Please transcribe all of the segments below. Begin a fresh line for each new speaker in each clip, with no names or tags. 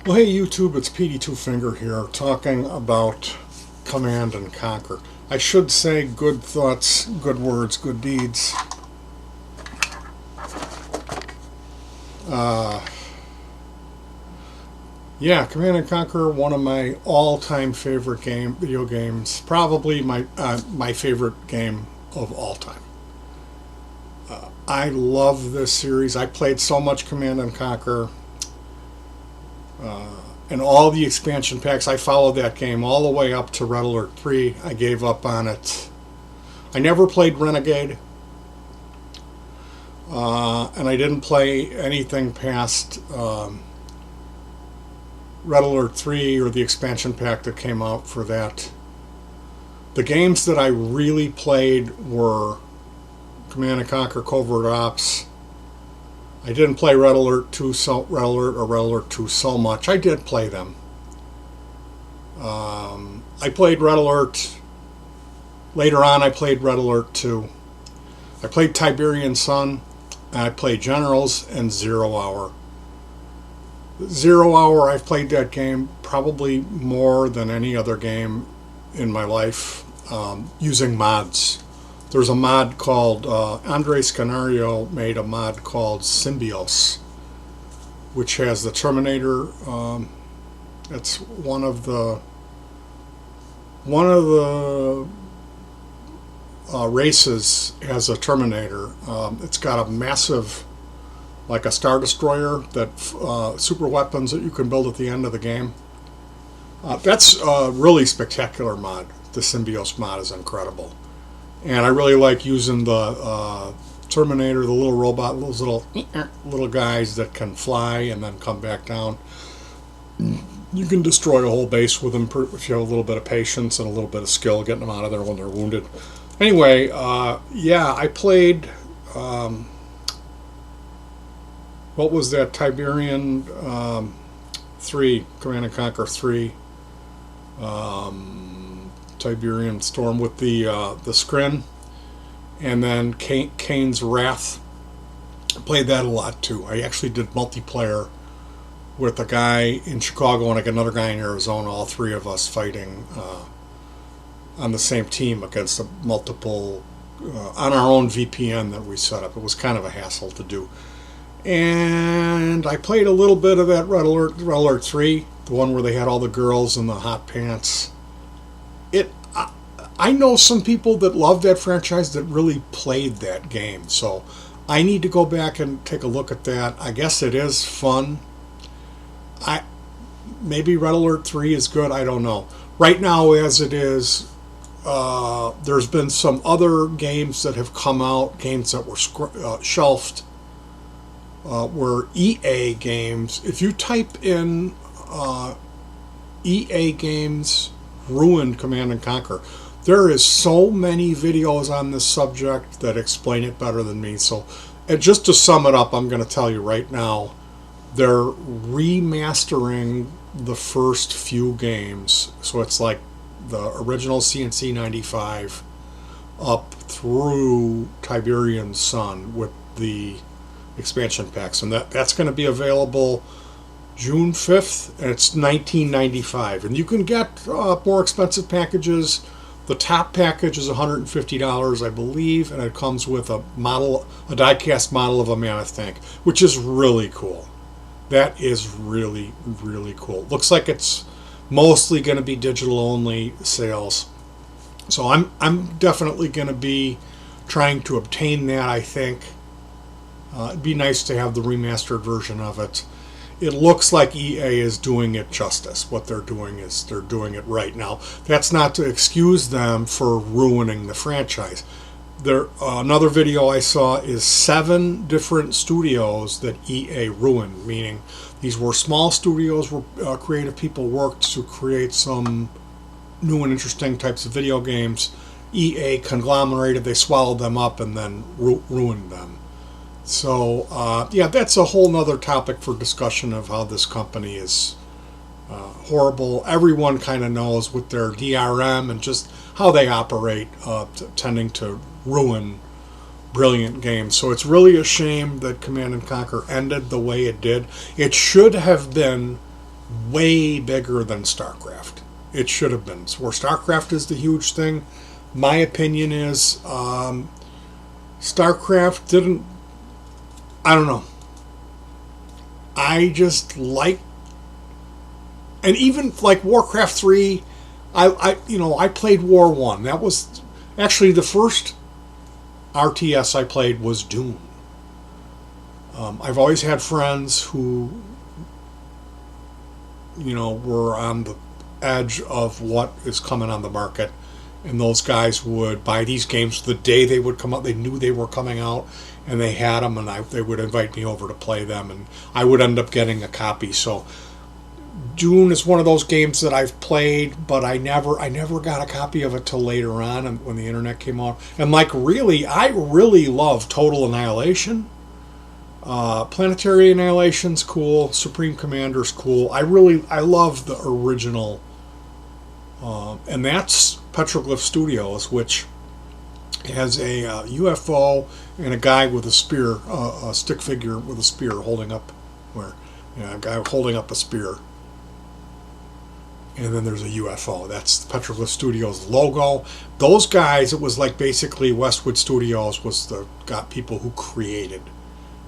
Well, hey YouTube, it's Petey Two Finger here, talking about Command and Conquer. I should say good thoughts, good words, good deeds. Uh, yeah, Command and Conquer, one of my all-time favorite video games, probably my favorite game of all time. I love this series. I played so much Command and Conquer. And all the expansion packs. I followed that game all the way up to Red Alert 3. I gave up on it. I never played Renegade, and I didn't play anything past Red Alert 3 or the expansion pack that came out for that. The games that I really played were Command and Conquer Covert Ops. I didn't play Red Alert 2 Red Alert or Red Alert 2 so much. I did play them. I played Red Alert. Later on, I played Red Alert 2. I played Tiberian Sun. And I played Generals and Zero Hour. Zero Hour, I've played that game probably more than any other game in my life, using mods. There's a mod called, Andres Canario made a mod called Symbios, which has the Terminator. It's one of the races has a Terminator. It's got a massive, like a Star Destroyer, that super weapons that you can build at the end of the game. That's a really spectacular mod. The Symbios mod is incredible. And I really like using the Terminator, the little robot, those little guys that can fly and then come back down. You can destroy a whole base with them if you have a little bit of patience and a little bit of skill getting them out of there when they're wounded. Anyway, yeah, I played, what was that, Tiberian 3, Command and Conquer 3. Tiberian Storm with the Skrin, and then Kane's Wrath. I played that a lot too. I actually did multiplayer with a guy in Chicago and like another guy in Arizona. All three of us fighting on the same team against multiple on our own VPN that we set up. It was kind of a hassle to do. And I played a little bit of that Red Alert 3, the one where they had all the girls in the hot pants. I know some people that love that franchise that really played that game, so I need to go back and take a look at that. I guess it is fun. Maybe Red Alert 3 is good, I don't know. Right now, as it is, there's been some other games that have come out, games that were shelved, were EA games. If you type in EA games ruined Command and Conquer, there is so many videos on this subject that explain it better than me. So, and just to sum it up, I'm going to tell you right now, they're remastering the first few games. So it's like the original CNC 95 up through Tiberian Sun with the expansion packs. And that's going to be available June 5th, and it's $19.95. And you can get more expensive packages. The top package is $150, I believe, and it comes with a die-cast model of a mammoth tank, which is really cool. That is really, really cool. Looks like it's mostly going to be digital-only sales. So I'm definitely going to be trying to obtain that, I think. It'd be nice to have the remastered version of it. It looks like EA is doing it justice. What they're doing is they're doing it right. Now, that's not to excuse them for ruining the franchise. Another video I saw is 7 different studios that EA ruined, meaning these were small studios where creative people worked to create some new and interesting types of video games. EA conglomerated, they swallowed them up and then ruined them. So, yeah, that's a whole nother topic for discussion of how this company is horrible. Everyone kind of knows with their DRM and just how they operate, tending to ruin brilliant games. So it's really a shame that Command and Conquer ended the way it did. It should have been way bigger than StarCraft. It should have been. So where StarCraft is the huge thing, my opinion is StarCraft didn't. I don't know. I just like, and even like Warcraft 3, I played War 1. That was actually the first RTS I played was Dune. I've always had friends who, were on the edge of what is coming on the market, and those guys would buy these games the day they would come out. They knew they were coming out, and they had them, and they would invite me over to play them, and I would end up getting a copy. So Dune is one of those games that I've played, but I never got a copy of it till later on, and when the internet came out. And like I really love Total Annihilation. Planetary Annihilation's cool. Supreme Commander's cool. I love the original, and that's Petroglyph Studios, which has a UFO and a guy with a spear, a stick figure with a spear holding up, a guy holding up a spear. And then there's a UFO. That's the Petroglyph Studios logo. Those guys, it was like basically Westwood Studios was got people who created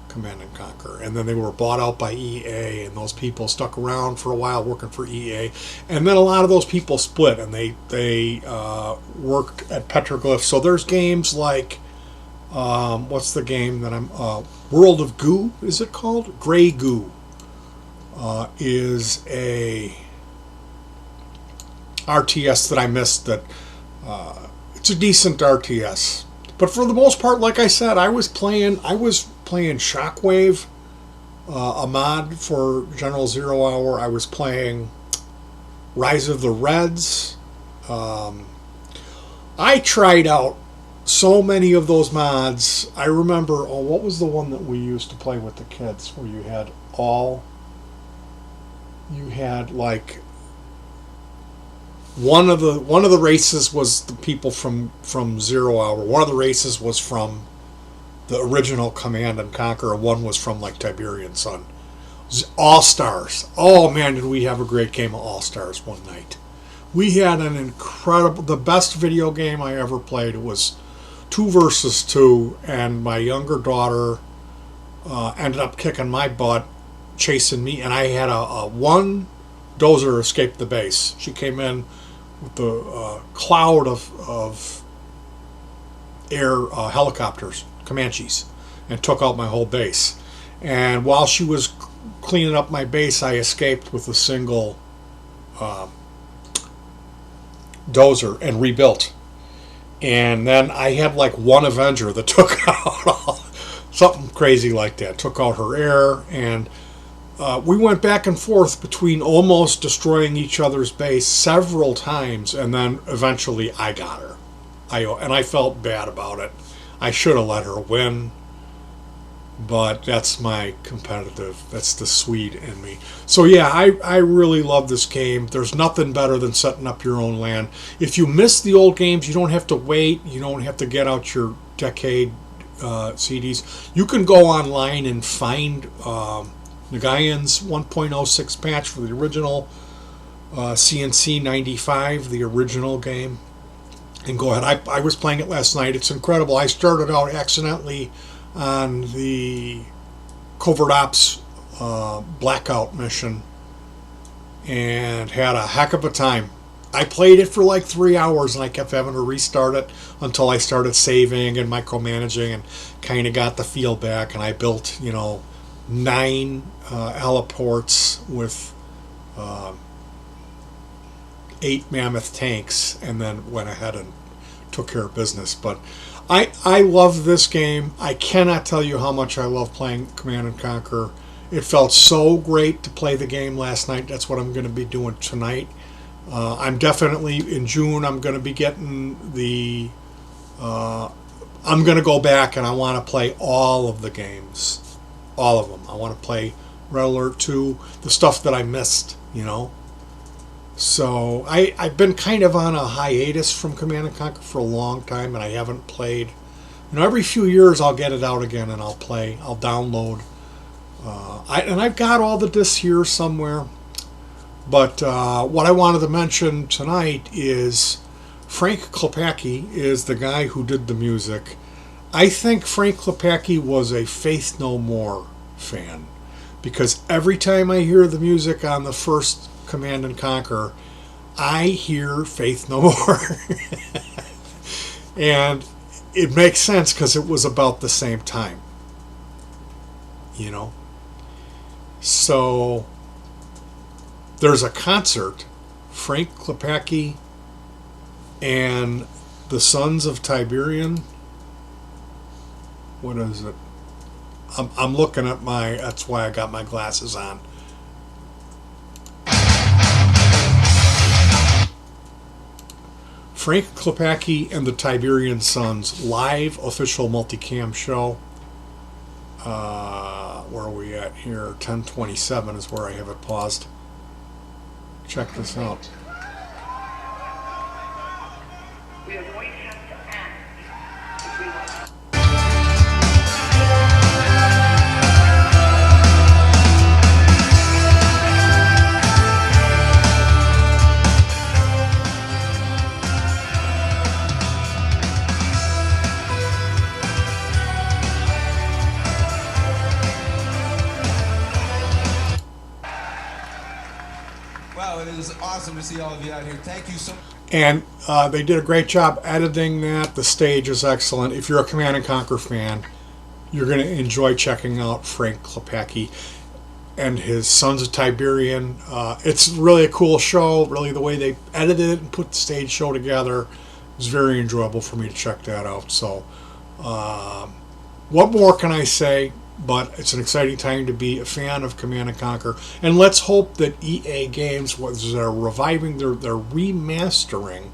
Command and Conquer, and then they were bought out by EA, and those people stuck around for a while working for EA, and then a lot of those people split, and they worked at Petroglyph. So there's games like what's the game that I'm World of Goo, is it called? Grey Goo is a RTS that I missed. That it's a decent RTS, but for the most part, like I said, I was playing Shockwave, a mod for General Zero Hour. I was playing Rise of the Reds. I tried out so many of those mods. I remember, what was the one that we used to play with the kids, where you had like one of the races was the people from Zero Hour. One of the races was from the original Command and Conquer, and one was from like Tiberian Sun. All Stars. Oh man, did we have a great game of All Stars one night. We had an incredible, the best video game I ever played. It was 2 versus 2, and my younger daughter ended up kicking my butt, chasing me, and I had a one dozer escape the base. She came in with the cloud of air helicopters, Comanches, and took out my whole base. And while she was cleaning up my base, I escaped with a single dozer and rebuilt. And then I had like one Avenger that took out something crazy like that, took out her air, and we went back and forth between almost destroying each other's base several times, and then eventually I got her. And I felt bad about it. I should have let her win, but that's that's the Swede in me. So yeah, I really love this game. There's nothing better than setting up your own land. If you miss the old games, you don't have to wait. You don't have to get out your decade CDs. You can go online and find Nagayan's 1.06 patch for the original CNC 95, the original game. And go ahead. I was playing it last night. It's incredible. I started out accidentally on the Covert Ops Blackout mission and had a heck of a time. I played it for like 3 hours, and I kept having to restart it until I started saving and micromanaging and kind of got the feel back. And I built, 9 heliports with 8 mammoth tanks, and then went ahead and took care of business. But I love this game. I cannot tell you how much I love playing Command and Conquer. It felt so great to play the game last night. That's what I'm going to be doing tonight. I'm definitely, in June, I'm going to be getting the I'm going to go back, and I want to play all of the games, all of them. I want to play Red Alert 2, the stuff that I missed, So I've been kind of on a hiatus from Command & Conquer for a long time, and I haven't played. Every few years I'll get it out again, and I'll play. I'll download. And I've got all the discs here somewhere. But what I wanted to mention tonight is Frank Klapaki is the guy who did the music. I think Frank Klapaki was a Faith No More fan, because every time I hear the music on the first Command and Conquer, I hear Faith No More. And it makes sense because it was about the same time, you know. So there's a concert, Frank Klapaki and the Sons of Tiberian. What is it? I'm looking at that's why I got my glasses on. Frank Klapaki and the Tiberian Sons live official multicam show. Where are we at here? 10:27 is where I have it paused. Check this out. We are going to have to act if we want.
Wow, it is awesome to see all of you out here. Thank you so much.
And they did a great job editing that. The stage is excellent. If you're a Command and Conquer fan, you're going to enjoy checking out Frank Klapaki and his Sons of Tiberian. It's really a cool show. Really, the way they edited it and put the stage show together, it was very enjoyable for me to check that out. So, what more can I say? But it's an exciting time to be a fan of Command and Conquer. And let's hope that EA Games, they're reviving, they're remastering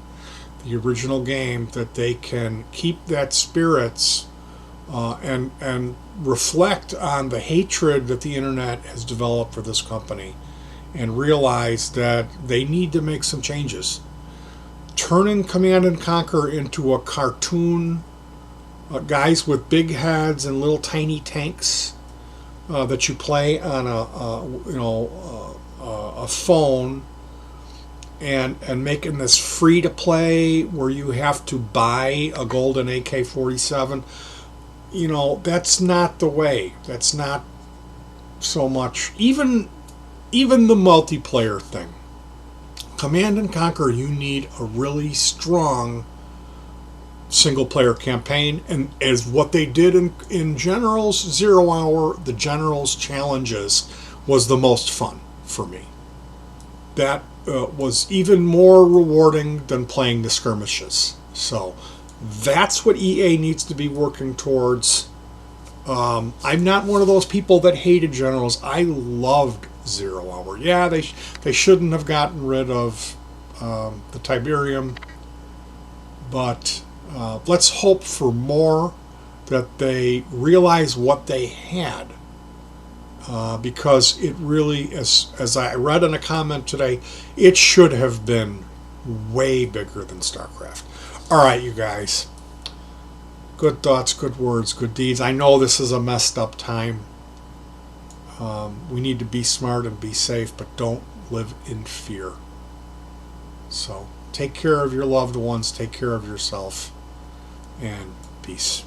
the original game, that they can keep that spirits and reflect on the hatred that the internet has developed for this company, and realize that they need to make some changes. Turning Command and Conquer into a cartoon, guys with big heads and little tiny tanks that you play on a phone, and making this free to play where you have to buy a golden AK-47. You know, that's not the way. That's not so much. Even the multiplayer thing. Command and Conquer, you need a really strong single player campaign, and as what they did in Generals Zero Hour, the Generals Challenges was the most fun for me. That was even more rewarding than playing the skirmishes. So that's what EA needs to be working towards. I'm not one of those people that hated Generals. I loved Zero Hour. Yeah, they shouldn't have gotten rid of the Tiberium, but let's hope for more, that they realize what they had, because it really, as I read in a comment today, it should have been way bigger than StarCraft. All right, you guys. Good thoughts, good words, good deeds. I know this is a messed up time. We need to be smart and be safe, but don't live in fear. So take care of your loved ones, take care of yourself, and peace.